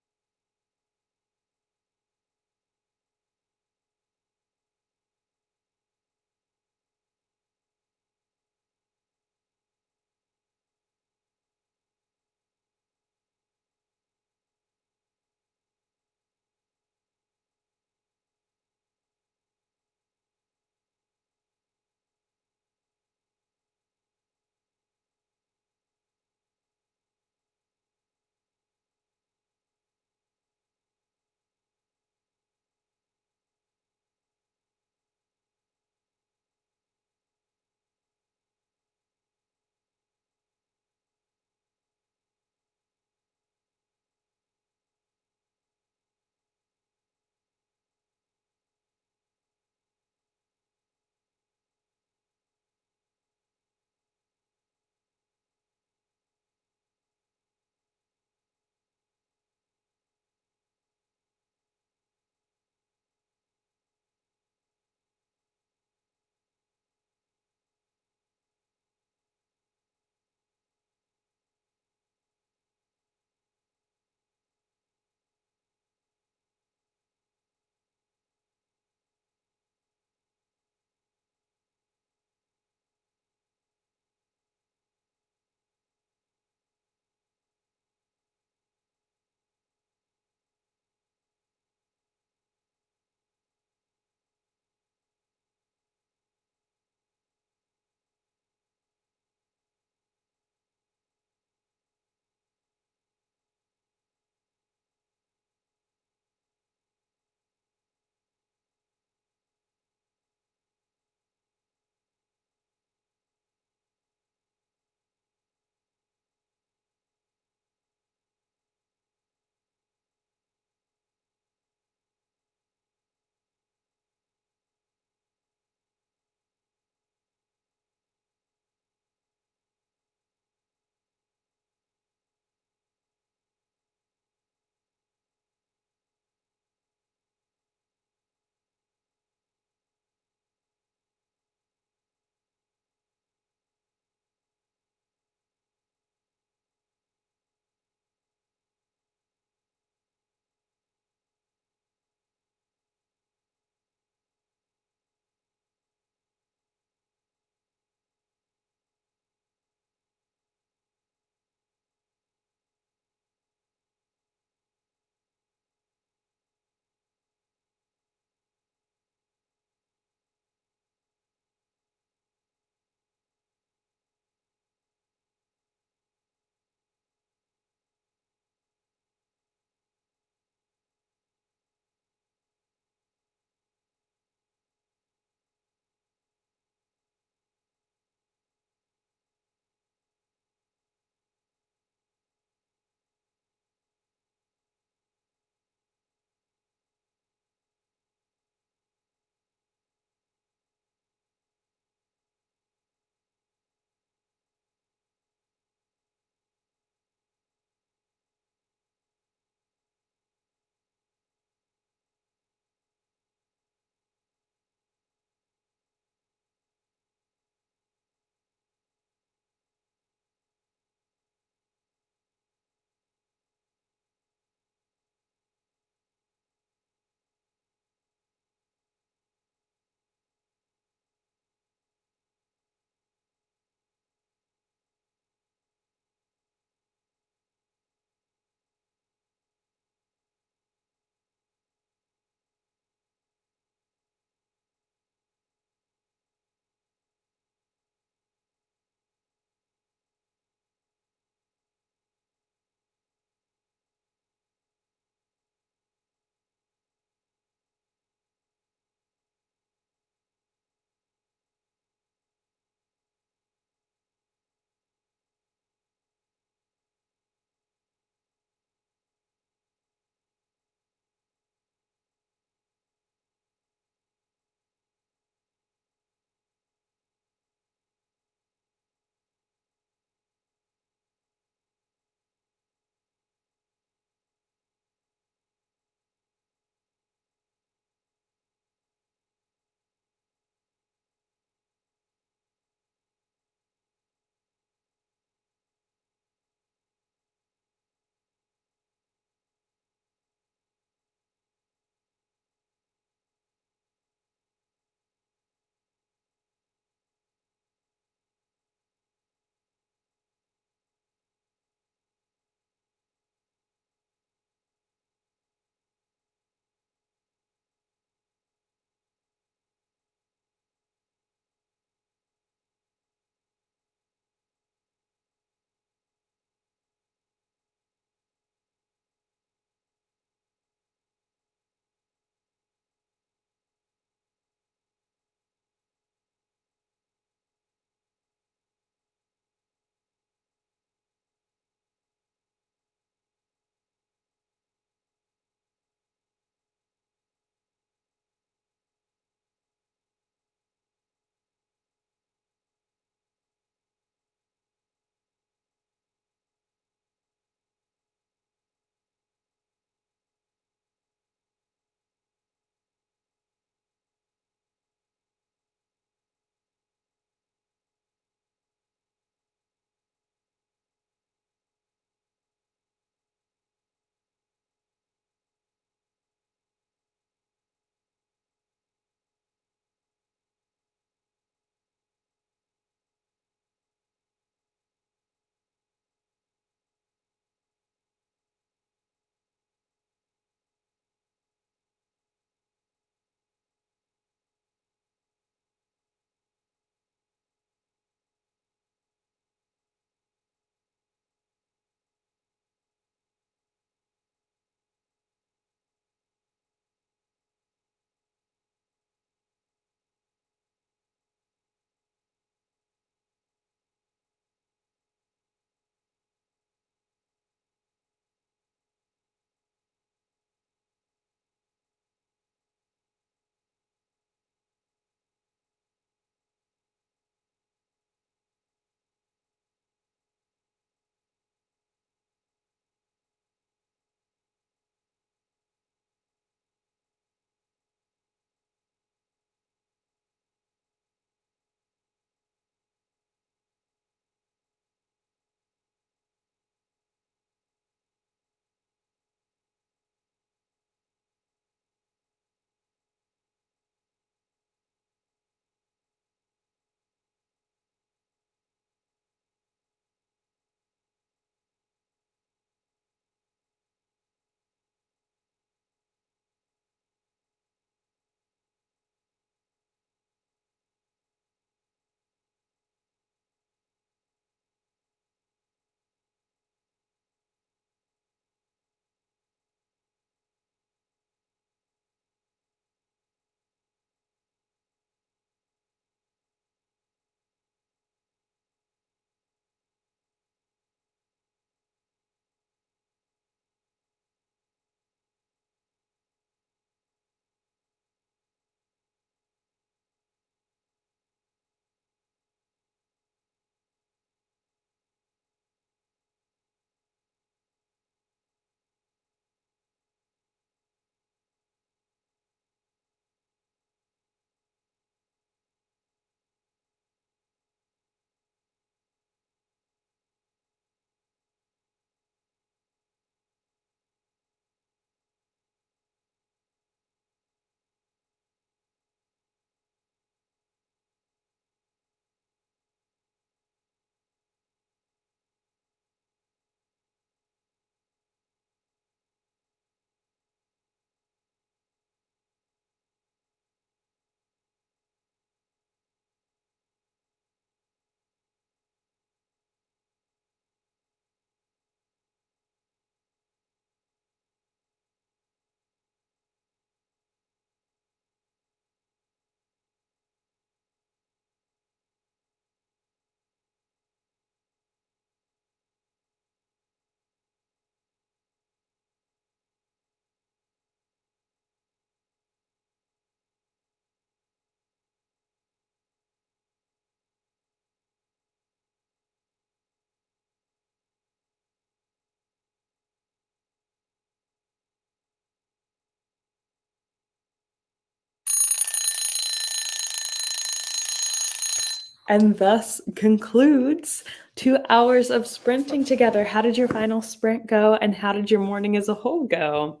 And thus concludes 2 hours of sprinting together. How did your final sprint go, and how did your morning as a whole go?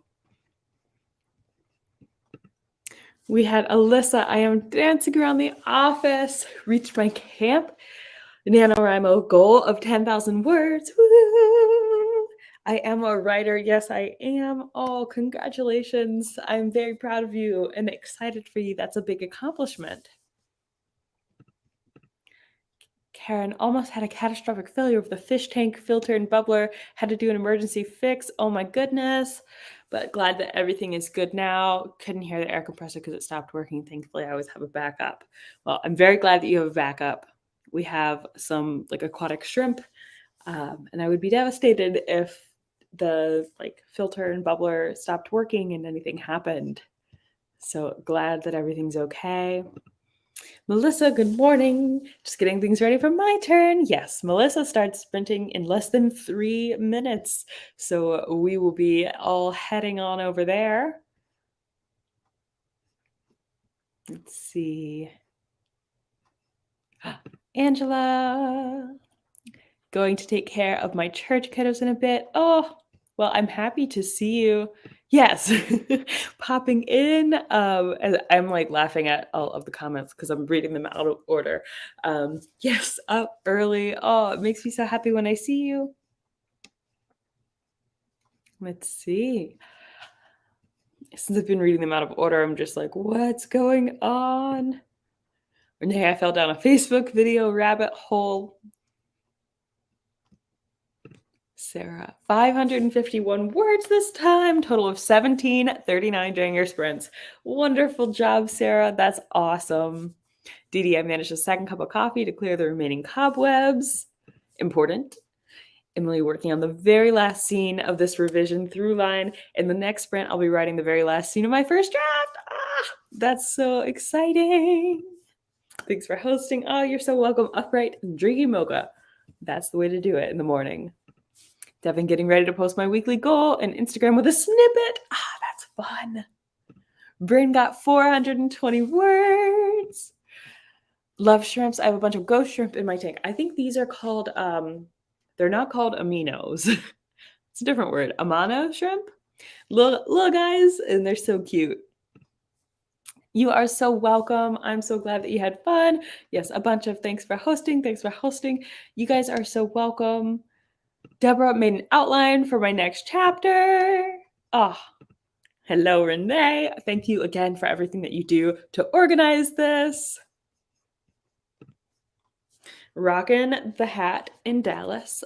We had Alyssa, I am dancing around the office, reached my camp NaNoWriMo goal of 10,000 words. Woo! I am a writer. Yes, I am. Oh, congratulations. I'm very proud of you and excited for you. That's a big accomplishment. Karen almost had a catastrophic failure with the fish tank filter and bubbler, had to do an emergency fix. Oh my goodness. But glad that everything is good now. Couldn't hear the air compressor because it stopped working. Thankfully, I always have a backup. Well, I'm very glad that you have a backup. We have some like aquatic shrimp, and I would be devastated if the like filter and bubbler stopped working and anything happened. So glad that everything's okay. Melissa, good morning. Just getting things ready for my turn. Yes, Melissa starts sprinting in less than 3 minutes. So we will be all heading on over there. Let's see. Angela, going to take care of my church kiddos in a bit. Oh, well, I'm happy to see you. Yes, popping in. I'm like laughing at all of the comments because I'm reading them out of order. Yes, up early. Oh, it makes me so happy when I see you. Let's see. Since I've been reading them out of order, I'm just like, what's going on? Renee, I fell down a Facebook video rabbit hole. Sarah, 551 words this time, total of 1739 during your sprints. Wonderful job, Sarah. That's awesome. Dee Dee, I managed a second cup of coffee to clear the remaining cobwebs. Important. Emily, working on the very last scene of this revision through line. In the next sprint, I'll be writing the very last scene of my first draft. That's so exciting. Thanks for hosting. Oh, you're so welcome. Upright and drinking mocha. That's the way to do it in the morning. Devin, getting ready to post my weekly goal and Instagram with a snippet. That's fun. Bryn got 420 words. Love shrimps. I have a bunch of ghost shrimp in my tank. I think these are called, they're not called aminos. It's a different word. Amano shrimp. Little guys, and they're so cute. You are so welcome. I'm so glad that you had fun. Yes, a bunch of thanks for hosting. Thanks for hosting. You guys are so welcome. Deborah made an outline for my next chapter. Oh, hello, Renee. Thank you again for everything that you do to organize this. Rockin' the hat in Dallas.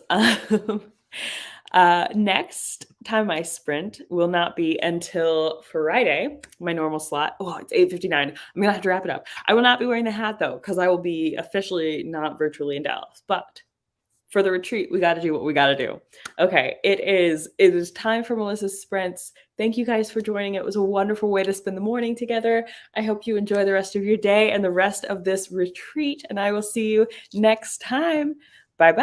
Next time I sprint will not be until Friday, my normal slot. Oh, it's 8:59. I'm gonna have to wrap it up. I will not be wearing the hat though, because I will be officially not virtually in Dallas. But for the retreat, we got to do what we got to do. Okay, it is time for Melissa's sprints. Thank you guys for joining. It was a wonderful way to spend the morning together. I hope you enjoy the rest of your day and the rest of this retreat, and I will see you next time.